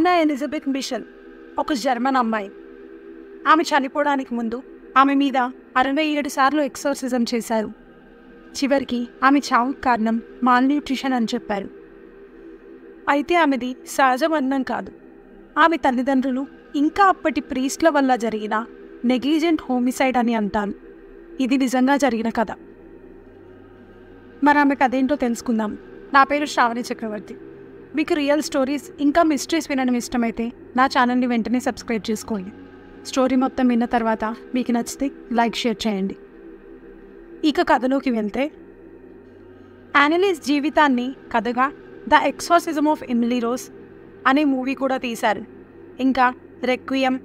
Yana Elizabeth Mitchell ఒక German అమ్మాయి. ఆమె చనిపోవడానికి ముందు ఆమె మీద 67 సార్లు ఎక్సోర్సిజం చేశారు. చివరికి ఆమె చావుకు కారణం మాల్న్యూట్రిషన్ అని చెప్పారు. అయితే ఆమెది సహజ మరణం కాదు. ఆమె తల్లిదండ్రులు ఇంకా అప్పటి ప్రీస్ట్ల వల్ల జరిగిన నెగ్లిజెంట్ హోమిసైడ్ అని అంటారు. ఇది నిజంగా జరిగిన కథ. మరి ఆమె కథ ఏంటో తెలుసుకుందాం. నా పేరు శ్రావణి చక్రవర్తి. మీకు రియల్ స్టోరీస్ ఇంకా మిస్టరీస్ వినడం ఇష్టమైతే నా ఛానల్ని వెంటనే సబ్స్క్రైబ్ చేసుకోండి. స్టోరీ మొత్తం విన్న తర్వాత మీకు నచ్చితే లైక్, షేర్ చేయండి. ఇక కథలోకి వెళ్తే, యానలీస్ జీవితాన్ని కథగా the exorcism of Emily rose అనే మూవీ కూడా తీశారు. ఇంకా రెక్వియం,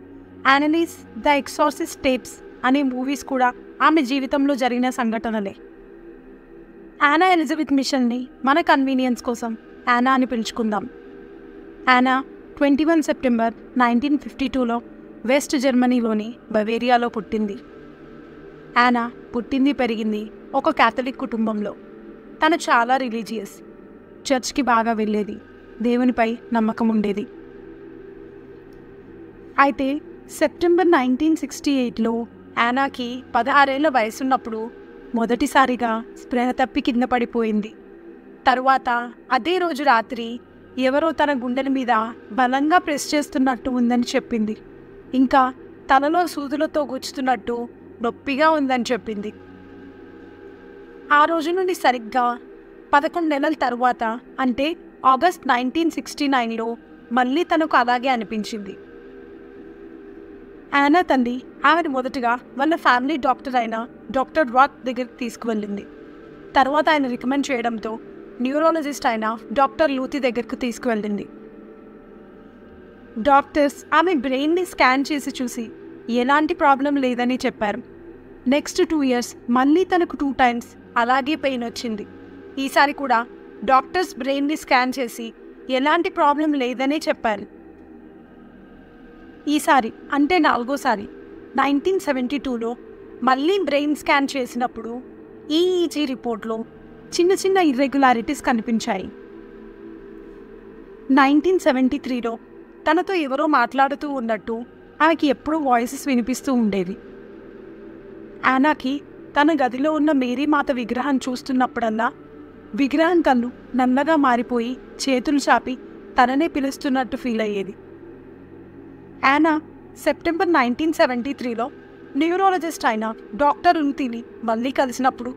యానలీస్ ద ఎక్సార్సిస్ట్ టేప్స్ అనే మూవీస్ కూడా ఆమె జీవితంలో జరిగిన సంఘటనలే. యానా ఎలిజబెత్ మిషెల్ని మన కన్వీనియన్స్ కోసం యానా అని పిలుచుకుందాం. యానా 21 సెప్టెంబర్ 1952లో వెస్ట్ జర్మనీలోని బవేరియాలో పుట్టింది. యానా పుట్టింది, పెరిగింది ఒక క్యాథలిక్ కుటుంబంలో. తను చాలా రిలీజియస్, చర్చ్కి బాగా వెళ్ళేది, దేవునిపై నమ్మకం ఉండేది. అయితే సెప్టెంబర్ 1968లో యానాకి 16 ఏళ్ల వయసున్నప్పుడు మొదటిసారిగా స్పృహ తప్పి కింద పడిపోయింది. తరువాత అదే రోజు రాత్రి ఎవరో తన గుండెల మీద బలంగా ప్రెస్ చేస్తున్నట్టు ఉందని చెప్పింది. ఇంకా తలలో సూదులతో గుచ్చుతున్నట్టు నొప్పిగా ఉందని చెప్పింది. ఆ రోజు నుండి సరిగ్గా 11 నెలల తరువాత, అంటే ఆగస్ట్ 1969లో మళ్ళీ తనకు అలాగే అనిపించింది. యానా తల్లి ఆమెను మొదటగా వాళ్ళ ఫ్యామిలీ డాక్టర్ అయిన డాక్టర్ రాక్ దగ్గరికి తీసుకువెళ్ళింది. తర్వాత ఆయన రికమెండ్ చేయడంతో న్యూరాలజిస్ట్ అయిన డాక్టర్ లూతి దగ్గరకు తీసుకువెళ్ళింది. డాక్టర్స్ ఆమె బ్రెయిన్ని స్కాన్ చేసి చూసి ఎలాంటి ప్రాబ్లం లేదని చెప్పారు. నెక్స్ట్ 2 years మళ్ళీ తనకు 2 times అలాగే పెయిన్ వచ్చింది. ఈసారి కూడా డాక్టర్స్ బ్రెయిన్ని స్కాన్ చేసి ఎలాంటి ప్రాబ్లం లేదనే చెప్పారు. ఈసారి అంటే 4వసారి 1972లో మళ్ళీ బ్రెయిన్ స్కాన్ చేసినప్పుడు ఈఈజీ రిపోర్ట్లో చిన్న చిన్న ఇర్రెగ్యులారిటీస్ కనిపించాయి. 1973లో తనతో ఎవరో మాట్లాడుతూ ఉన్నట్టు ఆమెకి ఎప్పుడూ వాయిసెస్ వినిపిస్తూ ఉండేవి. యానాకి తన గదిలో ఉన్న మేరీమాత విగ్రహం చూస్తున్నప్పుడల్లా విగ్రహం కళ్ళు నల్లగా మారిపోయి చేతులు చాపి తననే పిలుస్తున్నట్టు ఫీల్ అయ్యేది. యానా సెప్టెంబర్ 1973లో న్యూరాలజిస్ట్ అయిన డాక్టర్ లూతిని మళ్ళీ కలిసినప్పుడు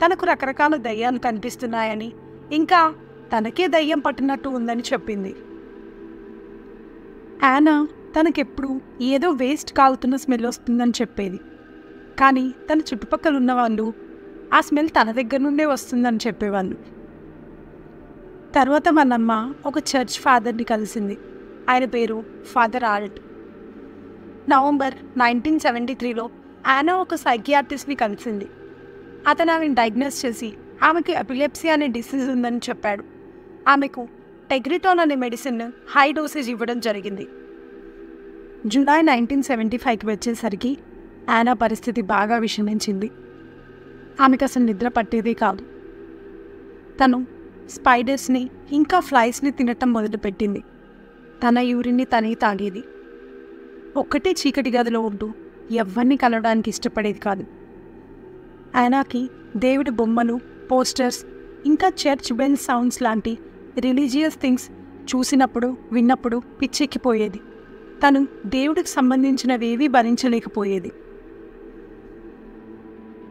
తనకు రకరకాల దయ్యాలు కనిపిస్తున్నాయని, ఇంకా తనకే దయ్యం పట్టినట్టు ఉందని చెప్పింది. యానా తనకెప్పుడు ఏదో వేస్ట్ కాలుతున్న స్మెల్ వస్తుందని చెప్పేది. కానీ తన చుట్టుపక్కల ఉన్న వాళ్ళు ఆ స్మెల్ తన దగ్గర నుండే వస్తుందని చెప్పేవాళ్ళు. తర్వాత వాళ్ళమ్మ ఒక చర్చ్ ఫాదర్ని కలిసింది. ఆయన పేరు ఫాదర్ ఆల్ట్. నవంబర్ 1973లో యానా ఒక సైకియాట్రిస్ట్ని కలిసింది. అతను ఆమెను డయాగ్నోస్ చేసి ఆమెకు ఎపిలెప్సీ అనే డిసీజ్ ఉందని చెప్పాడు. ఆమెకు టెగ్రిటాన్ అనే మెడిసిన్ హై డోసేజ్ ఇవ్వడం జరిగింది. జూలై 1975కి వచ్చేసరికి యానా పరిస్థితి బాగా విషమించింది. ఆమెకు అసలు నిద్ర పట్టేదే కాదు. తను స్పైడర్స్ని ఇంకా ఫ్లైస్ని తినటం మొదలుపెట్టింది. తన యూరిన్ని తనే తాగేది. ఒక్కటే చీకటి గదిలో ఉంటూ ఎవరిని కలవడానికి ఇష్టపడేది కాదు. యానాకి దేవుడి బొమ్మలు, పోస్టర్స్, ఇంకా చర్చ్ బెల్ సౌండ్స్ లాంటి రిలీజియస్ థింగ్స్ చూసినప్పుడు, విన్నప్పుడు పిచ్చెక్కిపోయేది. తను దేవుడికి సంబంధించినవేవీ భరించలేకపోయేది.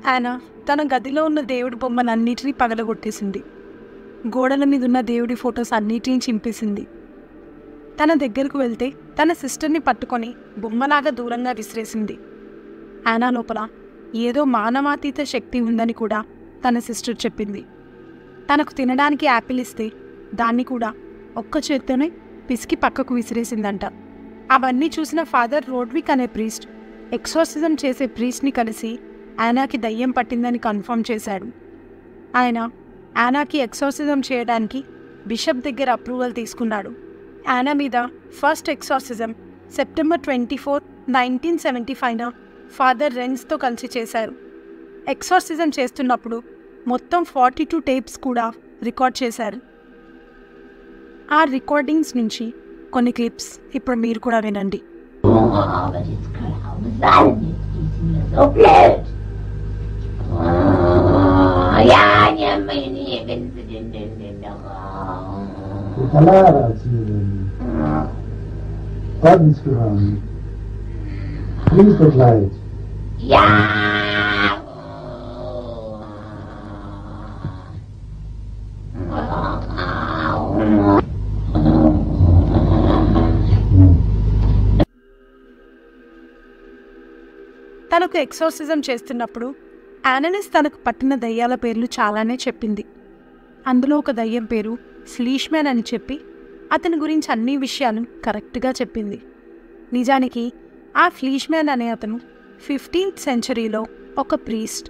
యానా తన గదిలో ఉన్న దేవుడి బొమ్మలన్నిటినీ పగలగొట్టేసింది. గోడల మీద ఉన్న దేవుడి ఫొటోస్ అన్నిటినీ చింపేసింది. తన దగ్గరకు వెళ్తే తన సిస్టర్ని పట్టుకొని బొమ్మలాగా దూరంగా విసిరేసింది. యానా లోపల ఏదో మానవాతీత శక్తి ఉందని కూడా తన సిస్టర్ చెప్పింది. తనకు తినడానికి యాపిల్ ఇస్తే దాన్ని కూడా ఒక్క చేత్తోనే పిసికి పక్కకు విసిరేసిందంట. అవన్నీ చూసిన ఫాదర్ రోడ్విక్ అనే ప్రీస్ట్ ఎక్సార్సిజం చేసే ప్రీస్ట్ని కలిసి యానాకి దయ్యం పట్టిందని కన్ఫర్మ్ చేశాడు. ఆయన యానాకి ఎక్సార్సిజం చేయడానికి బిషప్ దగ్గర అప్రూవల్ తీసుకున్నాడు. యానా మీద ఫస్ట్ ఎక్సార్సిజం సెప్టెంబర్ 24, 1975న ఫాదర్ రెన్స్తో కలిసి చేశారు. ఎక్సార్సిజం చేస్తున్నప్పుడు మొత్తం 42 టేప్స్ కూడా రికార్డ్ చేశారు. ఆ రికార్డింగ్స్ నుంచి కొన్ని క్లిప్స్ ఇప్పుడు మీరు కూడా వినండి. Aber das Grausalz ist mir so blöd. Ja, ja, meine, wenn sie den Raum. Die Kalada erzählen. Ordensführung. Priesterbekleid. Ja. తనకు ఎక్సోర్సిజం చేస్తున్నప్పుడు యాననిస్ తనకు పట్టిన దయ్యాల పేర్లు చాలానే చెప్పింది. అందులో ఒక దయ్యం పేరు ఫ్లీష్మ్యాన్ అని చెప్పి అతని గురించి అన్ని విషయాలు కరెక్ట్గా చెప్పింది. నిజానికి ఆ ఫ్లీష్మ్యాన్ అనే అతను 15th సెంచరీలో ఒక ప్రీస్ట్.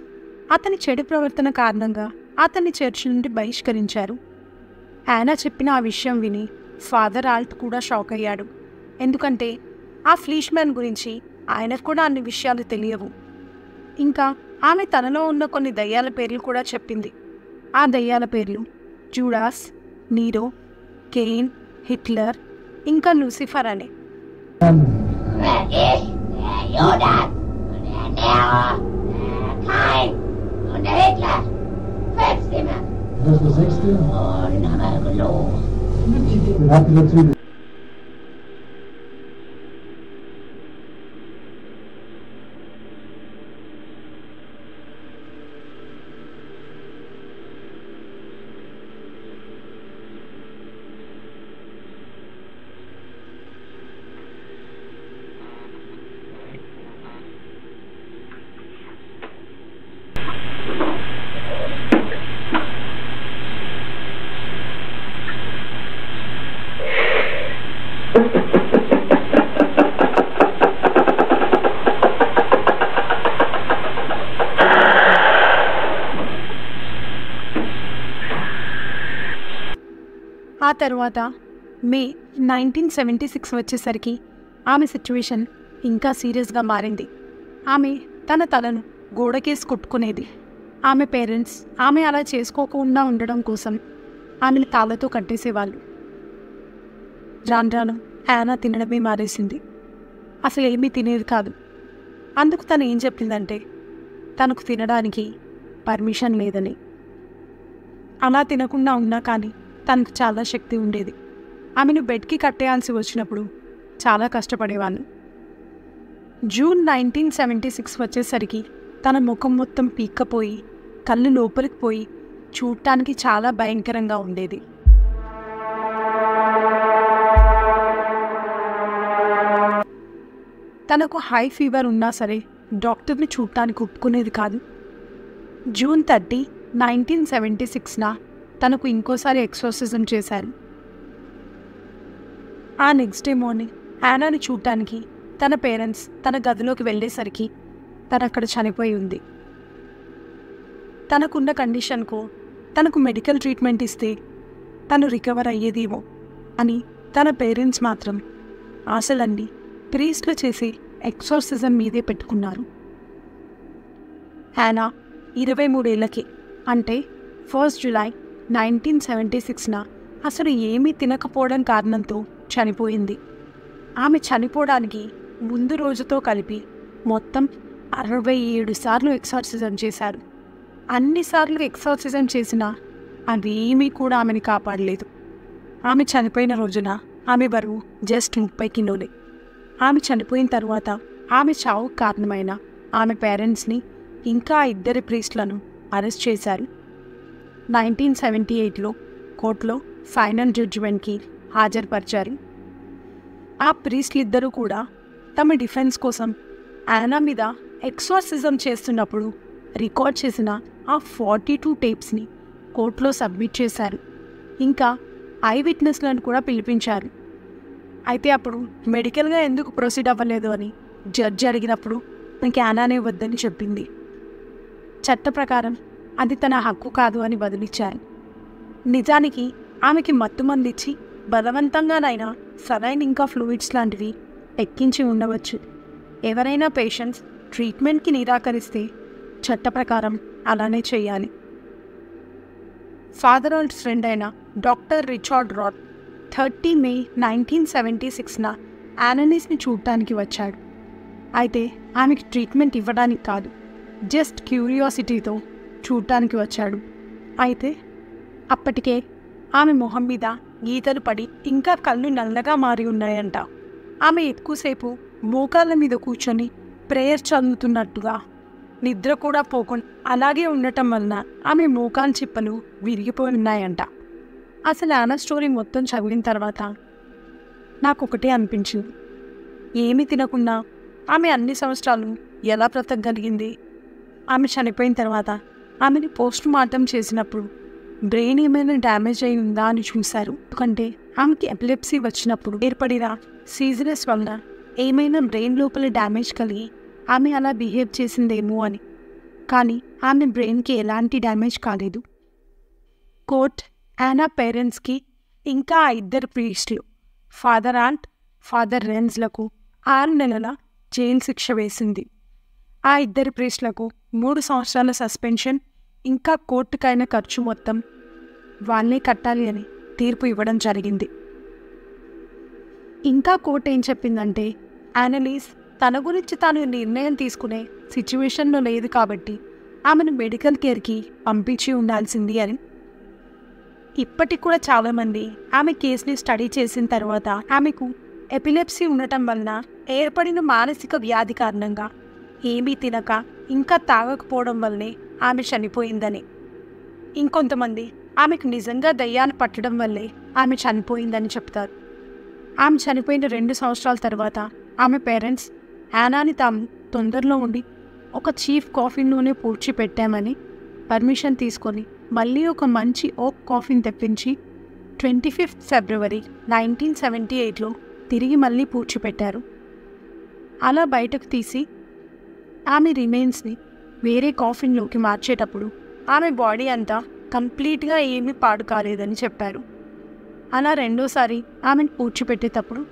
అతని చెడు ప్రవర్తన కారణంగా అతన్ని చర్చి నుండి బహిష్కరించారు. యానా చెప్పిన ఆ విషయం విని ఫాదర్ ఆల్ట్ కూడా షాక్ అయ్యాడు. ఎందుకంటే ఆ ఫ్లీష్మ్యాన్ గురించి ఆయనకు కూడా అన్ని విషయాలు తెలియవు. ఇంకా ఆమె తనలో ఉన్న కొన్ని దయ్యాల పేర్లు కూడా చెప్పింది. ఆ దయ్యాల పేర్లు జూడాస్, నీరో, కెయిన్, హిట్లర్, ఇంకా లూసిఫర్ అని. Judas und der Nero, der Kain und der Hitler. 5 Stimmen. Das ist der 6. Oh, den haben wir gelogen. Den habt ihr natürlich. ఆ తర్వాత మే 1976 వచ్చేసరికి ఆమె సిచ్యువేషన్ ఇంకా సీరియస్గా మారింది. ఆమె తన తలను గోడకేసి కొట్టుకునేది. ఆమె పేరెంట్స్ ఆమె అలా చేసుకోకుండా ఉండడం కోసం ఆమెను తాళ్ళతో కట్టేసేవాళ్ళు. రాను రాను యానా తినడమే మారేసింది. అసలు ఏమీ తినేది కాదు. అందుకు తను ఏం చెప్పిందంటే తనకు తినడానికి పర్మిషన్ లేదని. అలా తినకుండా ఉన్నా కానీ తనకు చాలా శక్తి ఉండేది. ఆమెను బెడ్కి కట్టేయాల్సి వచ్చినప్పుడు చాలా కష్టపడేవాళ్ళు. జూన్ 1976 వచ్చేసరికి తన ముఖం మొత్తం పీక్కపోయి కళ్ళు లోపలికి పోయి చూడటానికి చాలా భయంకరంగా ఉండేది. తనకు హై ఫీవర్ ఉన్నా సరే డాక్టర్ని చూడటానికి ఒప్పుకునేది కాదు. జూన్ 30, 1976న తనకు ఇంకోసారి ఎక్సోర్సిజం చేశారు. ఆ నెక్స్ట్ డే మార్నింగ్ యానాని చూడటానికి తన పేరెంట్స్ తన గదిలోకి వెళ్ళేసరికి తను అక్కడ చనిపోయి ఉంది. తనకున్న కండిషన్కు తనకు మెడికల్ ట్రీట్మెంట్ ఇస్తే తను రికవర్ అయ్యేదేమో అని తన పేరెంట్స్ మాత్రం ఆశలన్నీ ప్రీస్ట్లు చేసి ఎక్సోర్సిజం మీదే పెట్టుకున్నారు. యానా 23 ఏళ్ళకి అంటే 1 జూలై 1976న అసలు ఏమీ తినకపోవడం కారణంతో చనిపోయింది. ఆమె చనిపోవడానికి ముందు రోజుతో కలిపి మొత్తం 67 సార్లు ఎక్సోర్సిజం చేశారు. అన్నిసార్లు ఎక్సోర్సిజం చేసినా అవేమీ కూడా ఆమెని కాపాడలేదు. ఆమె చనిపోయిన రోజున ఆమె బరువు జస్ట్ 30 కిలోలే. ఆమె చనిపోయిన తర్వాత ఆమె చావుకు కారణమైన ఆమె పేరెంట్స్ని ఇంకా 2 ప్రీస్ట్లను అరెస్ట్ చేశారు. 1978లో కోర్టులో ఫైనల్ జడ్జిమెంట్కి హాజరుపరిచారు. ఆ ప్రీస్ట్లు ఇద్దరూ కూడా తమ డిఫెన్స్ కోసం యానా మీద ఎక్సోర్సిజం చేస్తున్నప్పుడు రికార్డ్ చేసిన ఆ 42 టేప్స్ని కోర్టులో సబ్మిట్ చేశారు. ఇంకా ఐ విట్నెస్లను కూడా పిలిపించారు. అయితే అప్పుడు మెడికల్గా ఎందుకు ప్రొసీడ్ అవ్వలేదు అని జడ్జి అడిగినప్పుడు నాకు యానానే వద్దని చెప్పింది. చట్ట ప్రకారం అది తన హక్కు కాదు అని బదిలిచ్చారు. నిజానికి ఆమెకి మత్తుమందిచ్చి బలవంతంగానైనా సలైన్ ఇంకా ఫ్లూయిడ్స్ లాంటివి ఎక్కించి ఉండవచ్చు. ఎవరైనా పేషెంట్స్ ట్రీట్మెంట్కి నిరాకరిస్తే చట్ట ప్రకారం అలానే చేయాలి. ఫాదర్ ఆల్ట్ ఫ్రెండ్ అయిన డాక్టర్ రిచర్డ్ రాత్ 30 మే 1976న యానలీస్ని చూడటానికి వచ్చాడు. అయితే ఆమెకి ట్రీట్మెంట్ ఇవ్వడానికి కాదు, జస్ట్ క్యూరియాసిటీతో చూడటానికి వచ్చాడు. అయితే అప్పటికే ఆమె మొహం మీద గీతలు పడి ఇంకా కళ్ళు నల్లగా మారి ఉన్నాయంట. ఆమె ఎక్కువసేపు మోకాళ్ళ మీద కూర్చొని ప్రేయర్ చదువుతున్నట్టుగా నిద్ర కూడా పోకుండా అలాగే ఉండటం వలన ఆమె మోకాలు చిప్పలు విరిగిపోయి ఉన్నాయంట. అసలు యానా స్టోరీ మొత్తం చదివిన తర్వాత నాకు ఒకటే అనిపించింది, ఏమీ తినకుండా ఆమె అన్ని సంవత్సరాలు ఎలా బ్రతకగలిగింది? ఆమె చనిపోయిన తర్వాత ఆమెని పోస్ట్ మార్టం చేసినప్పుడు బ్రెయిన్ ఏమైనా డ్యామేజ్ అయి ఉందా అని చూశారు. ఎందుకంటే ఆమెకి ఎపిలెప్సీ వచ్చినప్పుడు ఏర్పడిన సీజనస్ వల్ల ఏమైనా బ్రెయిన్ లోపల డ్యామేజ్ కలిగి ఆమె అలా బిహేవ్ చేసిందేమో అని. కానీ ఆమె బ్రెయిన్కి ఎలాంటి డ్యామేజ్ కాలేదు. కోర్ట్ యానా పేరెంట్స్కి ఇంకా 2 ప్రీస్టులు ఫాదర్ ఆల్ట్, ఫాదర్ రెన్స్లకు 6 నెలల జైలు శిక్ష వేసింది. ఆ 2 ప్రీస్టులకు 3 సంవత్సరాల సస్పెన్షన్, ఇంకా కోర్టుకైన ఖర్చు మొత్తం వాళ్ళే కట్టాలి అని తీర్పు ఇవ్వడం జరిగింది. ఇంకా కోర్టు ఏం చెప్పిందంటే, యానలీస్ తన గురించి తాను నిర్ణయం తీసుకునే సిచ్యువేషన్లో లేదు కాబట్టి ఆమెను మెడికల్ కేర్కి పంపించి ఉండాల్సింది అని. ఇప్పటికి కూడా చాలామంది ఆమె కేసుని స్టడీ చేసిన తర్వాత ఆమెకు ఎపిలెప్సీ ఉండటం వలన ఏర్పడిన మానసిక వ్యాధి కారణంగా ఏమీ తినక ఇంకా తాగకపోవడం వల్లనే ఆమె చనిపోయిందని, ఇంకొంతమంది ఆమెకు నిజంగా దయ్యాన్ని పట్టడం వల్లే ఆమె చనిపోయిందని చెప్తారు. ఆమె చనిపోయిన 2 సంవత్సరాల తర్వాత ఆమె పేరెంట్స్ యానాని తాము తొందరలో ఉండి ఒక చీఫ్ కాఫీలోనే పూడ్చిపెట్టామని పర్మిషన్ తీసుకొని మళ్ళీ ఒక మంచి ఓక్ కాఫీని తెప్పించి 25 ఫిబ్రవరి 1978లో తిరిగి మళ్ళీ పూడ్చిపెట్టారు. అలా బయటకు తీసి ఆమె రిమైన్స్ని వేరే కాఫీన్లోకి మార్చేటప్పుడు ఆమె బాడీ అంతా కంప్లీట్గా ఏమీ పాడు కాలేదని చెప్పారు. అలా రెండోసారి ఆమెను పూడ్చిపెట్టేటప్పుడు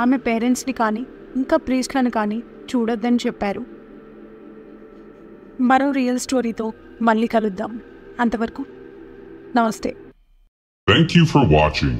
ఆమె పేరెంట్స్ని కానీ ఇంకా ప్రీస్ట్లను కానీ చూడొద్దని చెప్పారు. మరో రియల్ స్టోరీతో మళ్ళీ కలుద్దాం. అంతవరకు నమస్తే. Thank you for watching.